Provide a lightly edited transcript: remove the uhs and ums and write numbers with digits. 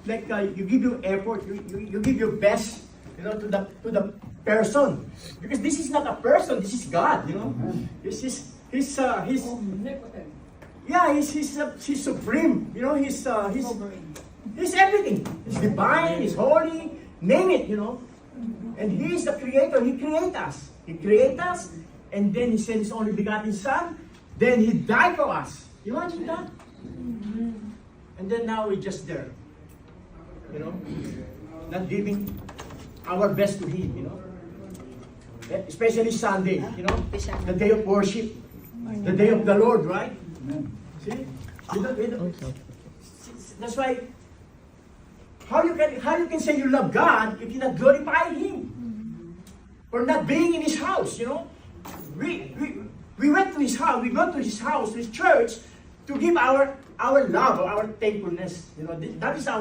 you give your effort, you give your best, to the person, because this is not a person, this is God, He's supreme, he's everything. He's divine, he's holy, name it, And He is the creator. He created us. He created us, and then He sent His only begotten Son. Then He died for us. Imagine that. And then now we're just there. Not giving our best to Him, Especially Sunday, the day of worship, the day of the Lord, right? See? That's why, how you can say you love God if you not glorify Him? Or not being in His house, We went to His house, we go to His house, His church, to give our love, our thankfulness. That is our